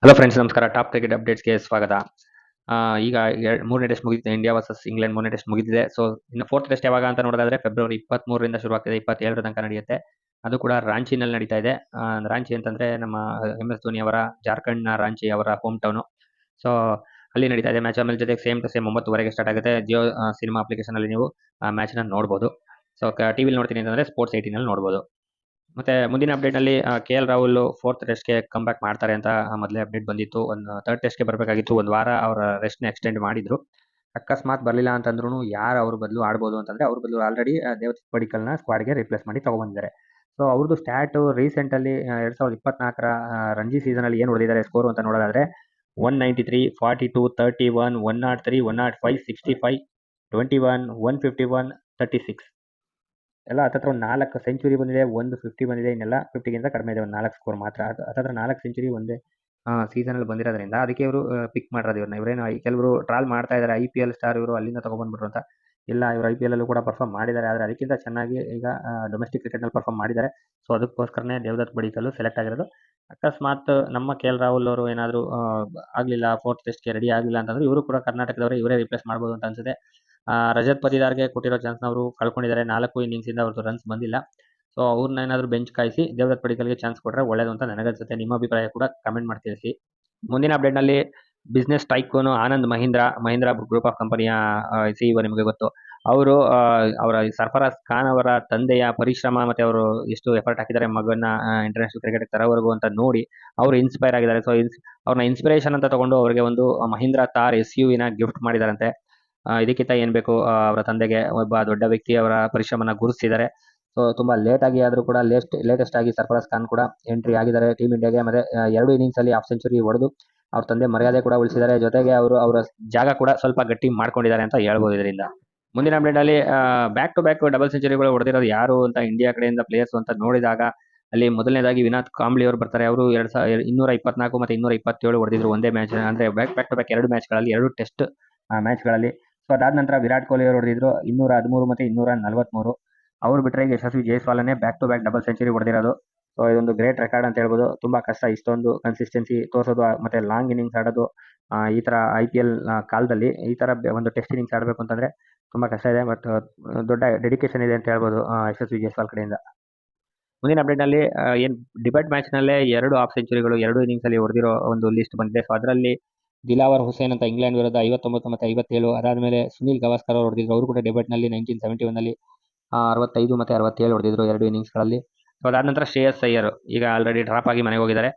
Hello friends, ನಮಸ್ಕಾರ. Top cricket ಅಪ್ಡೇಟ್ಸ್ಗೆ ಸ್ವಾಗತ. ಈಗ ಮೂರನೇ ಟೆಸ್ಟ್ ಮುಗಿದಿದೆ. ಇಂಡಿಯಾ ವರ್ಸಸ್ ಇಂಗ್ಲೆಂಡ್ ಮೂರನೇ ಟೆಸ್ಟ್ ಮುಗಿದಿದೆ. ಸೊ ಇನ್ನು ಫೋರ್ತ್ ಟೆಸ್ಟ್ ಯಾವಾಗ ಅಂತ ನೋಡೋದಾದ್ರೆ ಫೆಬ್ರವರಿ 23ರಿಂದ ಶುರು ಆಗ್ತಿದೆ, 27ರ ತನಕ ನಡೆಯುತ್ತೆ. ಅದು ಕೂಡ ರಾಂಚಿನಲ್ಲಿ ನಡೀತಾ ಇದೆ. ರಾಂಚಿ ಅಂತಂದ್ರೆ ನಮ್ಮ MS ಧೋನಿ ಅವರ ಜಾರ್ಖಂಡ್ನ ರಾಂಚಿ ಅವರ ಹೋಮ್ ಟೌನು. ಸೊ ಅಲ್ಲಿ ನಡೀತಾ ಇದೆ ಮ್ಯಾಚ್. ಆಮೇಲೆ ಜೊತೆಗೆ ಸೇಮ್ ಟು ಸೇಮ್ 9:30ಗೆ ಸ್ಟಾರ್ಟ್ ಆಗುತ್ತೆ. ಜಿಯೋ ಸಿನಿಮಾ ಅಪ್ಲಿಕೇಶನ್ ಅಲ್ಲಿ ನೀವು ಮ್ಯಾಚ್ನ ನೋಡ್ಬೋದು. ಸೊ ಟಿವಿಲಿ ನೋಡ್ತೀನಿ ಅಂತಂದ್ರೆ ಸ್ಪೋರ್ಟ್ಸ್ 18 ಅಲ್ಲಿ ನೋಡ್ಬೋದು. ಮತ್ತೆ ಮುಂದಿನ ಅಪ್ಡೇಟ್ನಲ್ಲಿ KL ರಾಹುಲ್ ಫೋರ್ತ್ ಟೆಸ್ಟ್ಗೆ ಕಮ್ ಬ್ಯಾಕ್ ಮಾಡ್ತಾರೆ ಅಂತ ಮೊದಲೇ ಅಪ್ಡೇಟ್ ಬಂದಿತ್ತು. ಒಂದು ಥರ್ಡ್ ಟೆಸ್ಟ್ಗೆ ಬರಬೇಕಾಗಿತ್ತು. ಒಂದು ವಾರ ಅವರ ರೆಸ್ಟ್ನ ಎಕ್ಸ್ಟೆಂಡ್ ಮಾಡಿದ್ರು. ಅಕಸ್ಮಾತ್ ಬರಲಿಲ್ಲ ಅಂತಂದ್ರೂ ಯಾರು ಅವ್ರ ಬದಲು ಆಡ್ಬೋದು ಅಂತಂದ್ರೆ ಅವ್ರ ಬದಲು ಆಲ್ರೆಡಿ ದೇವದತ್ ಪಡಿಕಲ್ನ ಸ್ಕ್ವಾಡ್ಗೆ ರಿಪ್ಲೇಸ್ ಮಾಡಿ ತಗೊಂಡ್ಬಂದಿದ್ದಾರೆ. ಸೊ ಅವ್ರದ್ದು ಸ್ಟ್ಯಾಟು ರೀಸೆಂಟಲ್ಲಿ 2024ರ ರಂಜಿ ಸೀಸನಲ್ಲಿ ಏನು ಹೊಡೆದಿದ್ದಾರೆ ಸ್ಕೋರು ಅಂತ ನೋಡೋದಾದ್ರೆ 193, 42, 31, 103, 105, 65, 21, 151, 36 ಎಲ್ಲ ಹತ್ತತ್ರ ಒಂದು 4 ಸೆಂಚುರಿ ಬಂದಿದೆ, 1 50 ಬಂದಿದೆ. ಇನ್ನೆಲ್ಲ 50ಗಿಂತ ಕಡಿಮೆ ಇದೆ, ಒಂದು 4 ಸ್ಕೋರ್ ಮಾತ್ರ. ಹತ್ತತ್ರ 4 ಸೆಂಚುರಿ ಒಂದೇ ಸೀಸನಲ್ಲಿ ಬಂದಿರೋದ್ರಿಂದ ಅದಕ್ಕೆ ಇವರು ಪಿಕ್ ಮಾಡಿರೋದು ಇವ್ರನ್ನ. ಇವರೇನು ಕೆಲವರು ಟ್ರಾಲ್ ಮಾಡ್ತಾ ಇದ್ದಾರೆ, IPL ಸ್ಟಾರ್ ಇವರು ಅಲ್ಲಿಂದ ತಗೊಬಂದ್ಬಿಟ್ರು ಅಂತ. ಇಲ್ಲ, ಇವರು IPL ಅಲ್ಲೂ ಕೂಡ ಪರ್ಫಾರ್ಮ್ ಮಾಡಿದ್ದಾರೆ. ಆದರೆ ಅದಕ್ಕಿಂತ ಚೆನ್ನಾಗಿ ಈಗ ಡೊಮೆಸ್ಟಿಕ್ ಕ್ರಿಕೆಟ್ನಲ್ಲಿ ಪರ್ಫಾರ್ಮ್ ಮಾಡಿದ್ದಾರೆ. ಸೊ ಅದಕ್ಕೋಸ್ಕರನೇ ದೇವದತ್ ಪಡಿಕಲ್ಲು ಸೆಲೆಕ್ಟ್ ಆಗಿರೋದು. ಅಕಸ್ಮಾತ್ ನಮ್ಮ KL ರಾಹುಲ್ ಅವರು ಏನಾದರೂ ಆಗಲಿಲ್ಲ, ಫೋರ್ತ್ ಟೆಸ್ಟ್ಗೆ ರೆಡಿ ಆಗಲಿಲ್ಲ ಅಂತಂದ್ರೆ ಇವರು ಕೂಡ ಕರ್ನಾಟಕದವರೇ, ಇವರೇ ರಿಪ್ಲೇಸ್ ಮಾಡ್ಬೋದು ಅಂತ ಅನ್ಸುತ್ತೆ. ರಜತ್ ಪತಿದಾರ್ಗೆ ಕೊಟ್ಟಿರೋ ಚಾನ್ಸ್ನ ಅವರು ಕಳ್ಕೊಂಡಿದ್ದಾರೆ. 4 ಇನ್ನಿಂಗ್ಸಿಂದ ಅವ್ರದ್ದು ರನ್ಸ್ ಬಂದಿಲ್ಲ. ಸೊ ಅವ್ರನ್ನ ಏನಾದರೂ ಬೆಂಚ್ ಕಾಯಿಸಿ ದೇವದತ್ ಪಡಿಕಲ್ಗೆ ಚಾನ್ಸ್ ಕೊಟ್ಟರೆ ಒಳ್ಳೇದು ಅಂತ ನನಗನ್ಸುತ್ತೆ. ನಿಮ್ಮ ಅಭಿಪ್ರಾಯ ಕೂಡ ಕಮೆಂಟ್ ಮಾಡಿ ತಿಳಿಸಿ. ಮುಂದಿನ ಅಪ್ಡೇಟ್ನಲ್ಲಿ business tycoon Anand Mahindra group of ಕಂಪನಿಯ CEO ನಿಮಗೆ ಗೊತ್ತು. ಅವರು ಅವರ ಸರ್ಫರಾಜ್ ಖಾನ್ ಅವರ ತಂದೆಯ ಪರಿಶ್ರಮ ಮತ್ತೆ ಅವರು ಎಷ್ಟು ಎಫರ್ಟ್ ಹಾಕಿದ್ದಾರೆ ಮಗನ ಇಂಟರ್ನ್ಯಾಷನಲ್ ಕ್ರಿಕೆಟ್ ತರೋವರೆಗೂ ಅಂತ ನೋಡಿ ಅವರು ಇನ್ಸ್ಪೈರ್ ಆಗಿದ್ದಾರೆ. ಸೊ ಅವ್ರನ್ನ ಇನ್ಸ್ಪಿರೇಷನ್ ಅಂತ ತಗೊಂಡು ಅವರಿಗೆ ಒಂದು ಮಹೀಂದ್ರ ಥಾರ್ SUV ಗಿಫ್ಟ್ ಮಾಡಿದಾರಂತೆ. ಇದಕ್ಕಿಂತ ಏನು ಬೇಕು, ಅವರ ತಂದೆಗೆ ಒಬ್ಬ ದೊಡ್ಡ ವ್ಯಕ್ತಿ ಅವರ ಪರಿಶ್ರಮನ ಗುರುತಿಸಿದ್ದಾರೆ. ಸೊ ತುಂಬಾ ಲೇಟ್ ಆಗಿ ಆದರೂ ಕೂಡ ಲೇಟೆಸ್ಟ್ ಆಗಿ ಸರ್ಫರಾಜ್ ಖಾನ್ ಕೂಡ ಎಂಟ್ರಿ ಆಗಿದ್ದಾರೆ ಟೀಮ್ ಇಂಡಿಯಾಗೆ. ಮತ್ತೆ 2 ಇನ್ನಿಂಗ್ಸ್ ಅಲ್ಲಿ ಹಾಫ್ ಸೆಂಚುರಿ ಹೊಡೆದು ಅವ್ರ ತಂದೆ ಮರ್ಯಾದೆ ಕೂಡ ಉಳಿಸಿದ್ದಾರೆ. ಜೊತೆಗೆ ಅವರು ಅವರ ಜಾಗ ಕೂಡ ಸ್ವಲ್ಪ ಗಟ್ಟಿ ಮಾಡ್ಕೊಂಡಿದ್ದಾರೆ ಅಂತ ಹೇಳ್ಬೋದು ಇದರಿಂದ. ಮುಂದಿನ ಅಪ್ಡೇಟ್ ಅಲ್ಲಿ ಬ್ಯಾಕ್ ಟು ಬ್ಯಾಕ್ ಡಬಲ್ ಸೆಂಚುರಿಗಳು ಹೊಡೆದಿರೋದು ಯಾರು ಅಂತ ಇಂಡಿಯಾ ಕಡೆಯಿಂದ ಪ್ಲೇಯರ್ಸ್ ಅಂತ ನೋಡಿದಾಗ ಅಲ್ಲಿ ಮೊದಲನೇದಾಗಿ ವಿರಾಟ್ ಕೊಹ್ಲಿ ಅವರು ಬರ್ತಾರೆ. ಅವರು 224 ಮತ್ತೆ 227 ಹೊಡೆದಿದ್ರು ಒಂದೇ ಮ್ಯಾಚ್, ಅಂದ್ರೆ ಬ್ಯಾಕ್ ಟು ಬ್ಯಾಕ್ 2 ಮ್ಯಾಚ್ಗಳಲ್ಲಿ, 2 ಟೆಸ್ಟ್ ಮ್ಯಾಚ್ಗಳಲ್ಲಿ. ಸೊ ಅದಾದ ನಂತರ ವಿರಾಟ್ ಕೊಹ್ಲಿ ಅವರು ಹೊಡೆದಿದ್ರು 213 ಮತ್ತೆ 243. ಅವ್ರು ಬಿಟ್ಟರೆ ಈಗ ಯಶಸ್ವಿ ಜೈಸ್ವಾಲನೇ back to back double century ಹೊಡೆದಿರೋದು. ಸೊ ಇದೊಂದು ಗ್ರೇಟ್ ರೆಕಾರ್ಡ್ ಅಂತ ಹೇಳ್ಬೋದು. ತುಂಬಾ ಕಷ್ಟ ಇಷ್ಟೊಂದು ಕನ್ಸಿಸ್ಟೆನ್ಸಿ ತೋರಿಸೋದು ಮತ್ತೆ ಲಾಂಗ್ ಇನ್ನಿಂಗ್ಸ್ ಆಡೋದು. ಈ ತರ IPL ಕಾಲದಲ್ಲಿ ಈ ತರ ಒಂದು ಟೆಸ್ಟ್ ಇನ್ನಿಂಗ್ಸ್ ಆಡಬೇಕು ಅಂತಂದ್ರೆ ತುಂಬಾ ಕಷ್ಟ ಇದೆ. ಬಟ್ ದೊಡ್ಡ ಡೆಡಿಕೇಶನ್ ಇದೆ ಅಂತ ಹೇಳ್ಬೋದು ಯಶಸ್ವಿ ಜೈಸ್ವಾಲ್ ಕಡೆಯಿಂದ. ಮುಂದಿನ ಅಪ್ಡೇಟ್ನಲ್ಲಿ ಏನು ಡಿಬೇಟ್ ಮ್ಯಾಚ್ನಲ್ಲೇ 2 ಹಾಫ್ ಸೆಂಚುರಿಗಳು 2 ಇನ್ನಿಂಗ್ಸ್ ಅಲ್ಲಿ ಹೊಡೆದಿರೋ ಒಂದು ಲಿಸ್ಟ್ ಬಂದಿದೆ. ಸೊ ಅದರಲ್ಲಿ ದಿಲಾವರ್ ಹುಸೇನ್ ಅಂತ ಇಂಗ್ಲೆಂಡ್ ವಿರುದ್ಧ 59 ಮತ್ತೆ 57. ಅದಾದಮೇಲೆ ಸುನಿಲ್ ಗವಾಸ್ಕರ್ ಅವರು ಹೊಡೆದಿದ್ರು. ಅವರು ಕೂಡ ಡೆಬೇಟ್ನಲ್ಲಿ 1971ನಲ್ಲಿ 65 ಮತ್ತೆ 67 ಹೊಡೆದಿದ್ರು 2 ಇನ್ನಿಂಗ್ಸ್ಗಳಲ್ಲಿ. ಸೊ ಅದಾದ ನಂತರ ಶ್ರೇಯಸ್ ಅಯ್ಯರ್ ಈಗ ಆಲ್ರೆಡಿ ಡ್ರಾಪ್ ಆಗಿ ಮನೆಗೆ ಹೋಗಿದ್ದಾರೆ.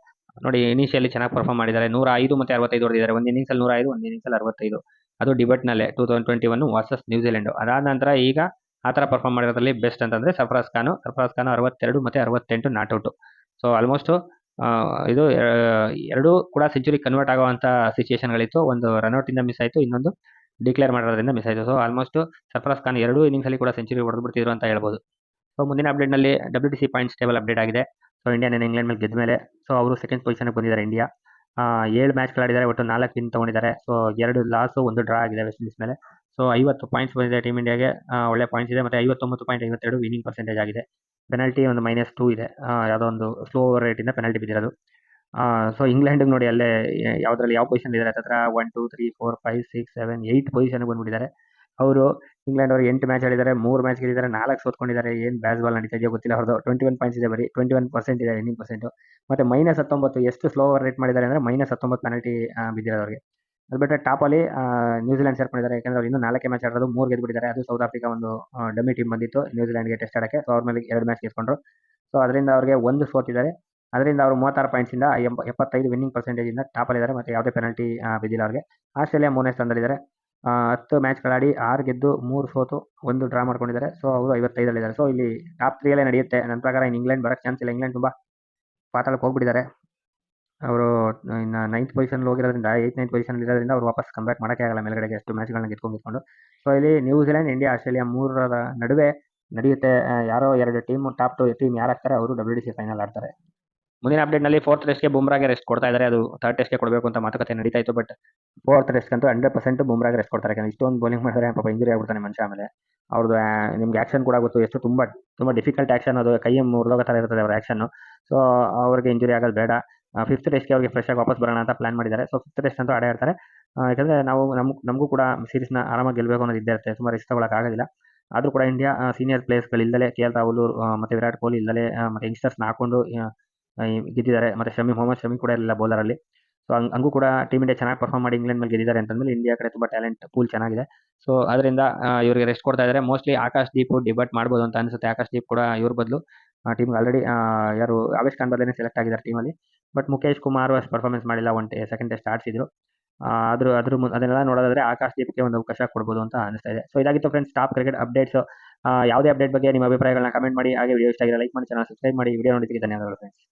ನೋಡಿ, ಇನಿಷಿಯಲಿ ಚೆನ್ನಾಗಿ ಪರ್ಫಾರ್ಮ್ ಮಾಡಿದ್ದಾರೆ. 105 ಮತ್ತೆ 65 ಹೊಡೆದಿದ್ದಾರೆ. ಒಂದು ಇನ್ನಿಂಗ್ಸಲ್ಲಿ 105, ಒಂದು ಇನ್ನಿಂಗ್ಸಲ್ಲಿ 65. ಅದು ಡಿಬೇಟ್ನಲ್ಲೇ 2021 ವರ್ಸಸ್ ನ್ಯೂಜಿಲೆಂಡ್. ಅದಾದ ನಂತರ ಈಗ ಆ ಥರ ಪರ್ಫಾರ್ಮ್ ಮಾಡಿರೋದ್ರಲ್ಲಿ ಬೆಸ್ಟ್ ಅಂತಂದ್ರೆ ಸರ್ಫರಾಜ್ ಖಾನ್ 62 ಮತ್ತೆ 68 ನಾಟ್ಔಟು. ಸೊ ಆಲ್ಮೋಸ್ಟ್ ಇದು ಎರಡೂ ಕೂಡ ಸೆಂಚುರಿ ಕನ್ವರ್ಟ್ ಆಗುವಂಥ ಸಿಚುಯೇಷನ್ಗಳಿತ್ತು. ಒಂದು ರನ್ಔಟಿಂದ ಮಿಸ್ ಆಯಿತು, ಇನ್ನೊಂದು ಡಿಕ್ಲೇರ್ ಮಾಡೋದ್ರಿಂದ ಮಿಸ್ ಆಯಿತು. ಸೊ ಆಲ್ಮೋಸ್ಟ್ ಸರ್ಫರಾಜ್ ಖಾನ್ 2 ಇನ್ನಿಂಗ್ಸಲ್ಲಿ ಕೂಡ ಸೆಂಚುರಿ ಹೊಡೆದ್ಬಿಡ್ತಿದ್ರು ಅಂತ ಹೇಳ್ಬೋದು. ಸೊ ಮುಂದಿನ ಅಪ್ಡೇಟ್ನಲ್ಲಿ WTC ಪಾಯಿಂಟ್ಸ್ ಟೇಬಲ್ ಅಪ್ಡೇಟ್ ಆಗಿದೆ. ಸೊ ಇಂಡಿಯಾ ಇಂಗ್ಲೆಂಡ್ ಮೇಲೆ ಗೆದ್ದ ಮೇಲೆ ಸೊ ಅವರು ಸೆಕೆಂಡ್ ಪೊಸಿಷನ್ಗೆ ಬಂದಿದ್ದಾರೆ. ಇಂಡಿಯಾ 7 ಮ್ಯಾಚ್ಗಳಾಡಿದ್ದಾರೆ, ಒಟ್ಟು 4 ವಿನ್ ತೊಗೊಂಡಿದ್ದಾರೆ. ಸೊ 2 ಲಾಸು, 1 ಡ್ರಾ ಆಗಿದೆ ವೆಸ್ಟ್ ಇಂಡೀಸ್ ಮೇಲೆ. ಸೊ 50 ಪಾಯಿಂಟ್ಸ್ ಬಂದಿದೆ ಟೀಮ್ ಇಂಡಿಯಾಗೆ, ಒಳ್ಳೆ ಪಾಯಿಂಟ್ಸ್ ಇದೆ. ಮತ್ತು 59.52 ವಿನಿಂಗ್ ಪರ್ಸೆಂಟೇಜ್ ಆಗಿದೆ. ಪೆನಲ್ಟಿ ಒಂದು -2 ಇದೆ, ಯಾವುದೋ ಒಂದು ಸ್ಲೋ ಓವರ್ ರೇಟಿಂದ ಪೆನಲ್ಟಿ ಬಿದ್ದಿರೋದು. ಸೊ ಇಂಗ್ಲೆಂಡಿಗೆ ನೋಡಿ ಅಲ್ಲೇ ಯಾವುದ್ರಲ್ಲಿ ಯಾವ ಪೊಸಿಷನ್ ಇದ್ದಾರೆ ಹತ್ರ 1 2 3 4 5 6 7 8 ಪೊಸಿಷನ್ಗೆ ಬಂದ್ಬಿಟ್ಟಿದ್ದಾರೆ. ಅವರು ಇಂಗ್ಲೆಂಡ್ ಅವರು 8 ಮ್ಯಾಚ್ ಆಡಿದ್ದಾರೆ, 3 ಮ್ಯಾಚ್ ಗೆದ್ದಿದ್ದಾರೆ, 4 ಸೋತ್ಕೊಂಡಿದ್ದಾರೆ. ಏನು ಬ್ಯಾಸ್ ಬಾಲ್ ನಡೀತಾ ಇದೆಯೋ ಗೊತ್ತಿಲ್ಲ ಅವ್ರದ್ದು. 21 ಪಾಯಿಂಟ್ಸ್ ಇದೆ, ಬರೀ 21% ಇದೆ ವಿನ್ನಿಂಗ್ ಪರ್ಸೆಂಟು. ಮತ್ತು -19 ಎಷ್ಟು ಸ್ಲೋ ಓವರ್ ರೇಟ್ ಮಾಡಿದ್ದಾರೆ ಅಂದರೆ -19 ಪೆನಲ್ಟಿ ಬಿದ್ದಿರೋದು ಅವ್ರಿಗೆ. ಅದು ಬಿಟ್ಟರೆ ಟಾಪಲ್ಲಿ ನ್ಯೂಜಿಲೆಂಡ್ ಸೇರ್ಕೊಂಡಿದ್ದಾರೆ. ಯಾಕಂದರೆ ಅವ್ರು ಇನ್ನೂ 4 ಮ್ಯಾಚ್ ಆಡೋದು, 3 ಗೆದ್ದುಬಿಟ್ಟಿದ್ದಾರೆ. ಅದು ಸೌತ್ ಆಫ್ರಿಕಾ ಒಂದು ಡಮ್ಮಿ ಟೀಮ್ ಬಂದಿತ್ತು ನ್ಯೂಜಿಲೆಂಡ್ಗೆ ಟೆಸ್ಟ್ ಆಡೋಕ್ಕೆ. ಸೊ ಅವ್ರ ಮೇಲೆ 2 ಮ್ಯಾಚ್ ಗೆದ್ಕೊಂಡ್ರು. ಸೊ ಅದರಿಂದ ಅವ್ರಿಗೆ 1 ಸೋತಿದ್ದಾರೆ. ಅದರಿಂದ ಅವರು 36 ಪಾಯಿಂಟ್ಸಿಂದ 75 ವಿನ್ನಿಂಗ್ ಪರ್ಸೆಂಟೇಜಿಂದ ಟಾಪಲ್ಲಿದ್ದಾರೆ. ಮತ್ತು ಯಾವುದೇ ಪೆನಲ್ಟಿ ಬಿದ್ದಿಲ್ಲ ಅವ್ರಿಗೆ. ಆಸ್ಟ್ರೇಲಿಯಾ 3ನೇ ಸ್ಥಾನದಲ್ಲಿದ್ದಾರೆ. 10 ಮ್ಯಾಚ್ಗಳಾಡಿ 6 ಗೆದ್ದು 3 ಸೋತು 1 ಡ್ರಾ ಮಾಡ್ಕೊಂಡಿದ್ದಾರೆ. ಸೊ ಅವರು 55ರಲ್ಲಿದ್ದಾರೆ. ಸೊ ಇಲ್ಲಿ ಟಾಪ್ 3 ಅಲ್ಲೇ ನಡೆಯುತ್ತೆ ನನ್ನ ಪ್ರಕಾರ. ಇನ್ನು ಇಂಗ್ಲೆಂಡ್ ಬರೋಕ್ಕೆ ಚಾನ್ಸ್ ಇಲ್ಲ. ಇಂಗ್ಲೆಂಡ್ ತುಂಬ ಪಾತಾಳಕ್ಕೆ ಹೋಗ್ಬಿಟ್ಟಿದ್ದಾರೆ. ಅವರು ಇನ್ನು 9th ಪೊಸಿಷನ್ಗೆ ಹೋಗಿರೋದ್ರಿಂದ 8th ಪೊಸಿಷನ್ ಇರೋದ್ರಿಂದ ಅವ್ರು ವಾಪಸ್ ಕಮ್ಬ್ಯಾಕ್ ಮಾಡೋಕ್ಕೆ ಆಗಲ್ಲ ಮೇಲ್ಗಡೆಗೆ, ಎಷ್ಟು ಮ್ಯಾಚ್ಗಳನ್ನ ಗೆದ್ಕೊಂಡು. ಸೊ ಇಲ್ಲಿ ನ್ಯೂಜಿಲೆಂಡ್, ಇಂಡಿಯಾ, ಆಸ್ಟ್ರೇಲಿಯಾ 3ರ ನಡುವೆ ನಡೆಯುತ್ತೆ. ಯಾರೋ 2 ಟೀಮು ಟಾಪ್ 2 ಟೀಮ್ ಯಾರು ಆಗ್ತಾರೆ ಅವರು WTC ಫೈನಲ್ ಆಡ್ತಾರೆ. ಮುಂದಿನ ಅಪ್ಡೇಟ್ನಲ್ಲಿ ಫೋರ್ತ್ ಟೆಸ್ಟ್ಗೆ ಬುಮ್ರಾಗೆ ರೆಸ್ಟ್ ಕೊಡ್ತಾ ಇದ್ದಾರೆ. ಅದು ಥರ್ಡ್ ಟೆಸ್ಟ್ಗೆ ಕೊಡಬೇಕು ಅಂತ ಮಾತುಕತೆ ನಡೀತಾ ಇತ್ತು. ಬಟ್ ಫೋರ್ತ್ ಟೆಸ್ಟ್ಗಂತೂ 100% ಬುಮ್ರಾಗೆ ರೆಸ್ಟ್ ಕೊಡ್ತಾರೆ. ಯಾಕಂದರೆ ಇಷ್ಟೊಂದು ಬೌಲಿಂಗ್ ಮಾಡಿದ್ರೆ ಪಾಪ ಇಂಜುರಿ ಆಗ್ಬಿಡ್ತಾನೆ ಮನುಷ್ಯ. ಆಮೇಲೆ ಅವ್ರದ್ದು ನಿಮ್ಗೆ ಆ್ಯಕ್ಷನ್ ಕೂಡ ಗೊತ್ತು, ಎಷ್ಟು ತುಂಬ ಡಿಫಿಕಲ್ಟ್ ಆ್ಯಕ್ಷನ್ ಅದು. ಕೈ ಮುರಿದೋಗೋ ಥರ ಇರ್ತದೆ ಅವ್ರ ಆ್ಯಕ್ಷನ್ನು. ಸೊ ಅವ್ರಿಗೆ ಇಂಜುರಿ ಆಗೋದು ಬೇಡ. ಫಿಫ್ತ್ ಟೆಸ್ಟ್ಗೆ ಅವ್ರಿಗೆ ಫ್ರೆಶ್ ಆಗಿ ವಾಪಸ್ ಬರೋಣ ಅಂತ ಪ್ಲಾನ್ ಮಾಡಿದ್ದಾರೆ. ಸೊ ಫಿಫ್ತ್ ಟೆಸ್ಟ್ ಅಂತೂ ಆಡೇ ಆಡ್ತಾರೆ. ಯಾಕಂದರೆ ನಮಗೂ ಕೂಡ ಸೀರೀಸ್ನ ಆರಾಮಾಗಿ ಗೆಲ್ಲಬೇಕು ಅನ್ನೋದು ಇದ್ದೇ ಇರುತ್ತೆ. ಸುಮಾರು ರಿಸ್ಕ್ ತಗೊಳಕ್ಕಾಗೋದಿಲ್ಲ. ಆದರೂ ಕೂಡ ಇಂಡಿಯಾ ಸೀನಿಯರ್ ಪ್ಲೇಯರ್ಸ್ಗಳಿಲ್ಲದೆ ಕೆ ಎಲ್ ರಾಹುಲ್ ಮತ್ತು ವಿರಾಟ್ ಕೊಹ್ಲಿ ಇಲ್ಲದೆ ಮತ್ತು ಯಂಗ್ಸ್ಟರ್ಸ್ನ ಹಾಕೊಂಡು ಗೆದ್ದಿದ್ದಾರೆ. ಮತ್ತು ಮೊಹಮ್ಮದ್ ಶಮಿ ಕೂಡ ಇರಲಿಲ್ಲ ಬೌಲರಲ್ಲಿ. ಸೊ ಹಂಗೂ ಕೂಡ ಟೀಮ್ ಇಂಡಿಯಾ ಚೆನ್ನಾಗಿ ಪರ್ಫಾರ್ಮ್ ಮಾಡಿ ಇಂಗ್ಲೆಂಡ್ ಮೇಲೆ ಗೆದ್ದಿದ್ದಾರೆ ಅಂತಂದ್ಮೇಲೆ ಇಂಡಿಯಾ ಕಡೆ ತುಂಬ ಟ್ಯಾಲೆಂಟ್ ಪೂಲ್ ಚೆನ್ನಾಗಿದೆ. ಸೊ ಅದರಿಂದ ಇವರಿಗೆ ರೆಸ್ಟ್ ಕೊಡ್ತಾ ಇದ್ದಾರೆ. ಮೋಸ್ಟ್ಲಿ ಆಕಾಶ್ ದೀಪ್ ಡಿಬಾಟ್ ಮಾಡ್ಬೋದು ಅಂತ ಅನಿಸುತ್ತೆ. ಆಕಾಶ್ ದೀಪ್ ಕೂಡ ಇವ್ರ ಬದಲು ಟೀಮ್ಗೆ ಆಲ್ರೆಡಿ ಯಾರು ಆವೇಶ್ ಖಾನ್ ಬದಲೇ ಸೆಲೆಕ್ಟ್ ಆಗಿದ್ದಾರೆ ಟೀಮಲ್ಲಿ. ಬಟ್ ಮುಖೇಶ್ ಕುಮಾರ್ ಅಷ್ಟು ಪರ್ಫಾರ್ಮೆನ್ಸ್ ಮಾಡಿಲ್ಲ. ಸೆಕೆಂಡ್ ಟೆಸ್ಟ್ ಆಡಿಸಿದ್ರು. ಅದನ್ನೆಲ್ಲ ನೋಡೋದಾದ್ರೆ ಆಕಾಶ್ ದೀಪ್ಗೆ ಒಂದು ಅವಕಾಶ ಕೊಡ್ಬೋದು ಅಂತ ಅನಿಸ್ತಾ ಇದೆ. ಸೊ ಇದಾಗಿತ್ತು ಫ್ರೆಂಡ್ಸ್ ಟಾಪ್ ಕ್ರಿಕೆಟ್ ಅಪ್ಡೇಟ್ಸ್. ಯಾವುದೇ ಅಪ್ಡೇಟ್ ಬಗ್ಗೆ ನಿಮ್ಮ ಅಭಿಪ್ರಾಯಗಳನ್ನ ಕಮೆಂಟ್ ಮಾಡಿ. ಹಾಗೆ ವಿಡಿಯೋ ಇಷ್ಟ ಆಗಿರೋ ಲೈಕ್ ಮಾಡಿ, ಚಾನಲ್ ಸಬ್ಸ್ಕ್ರೈಬ್ ಮಾಡಿ. ವಿಡಿಯೋ ನೋಡಿದ್ದಕ್ಕೆ ಧನ್ಯವಾದಗಳು ಫ್ರೆಂಡ್ಸ್.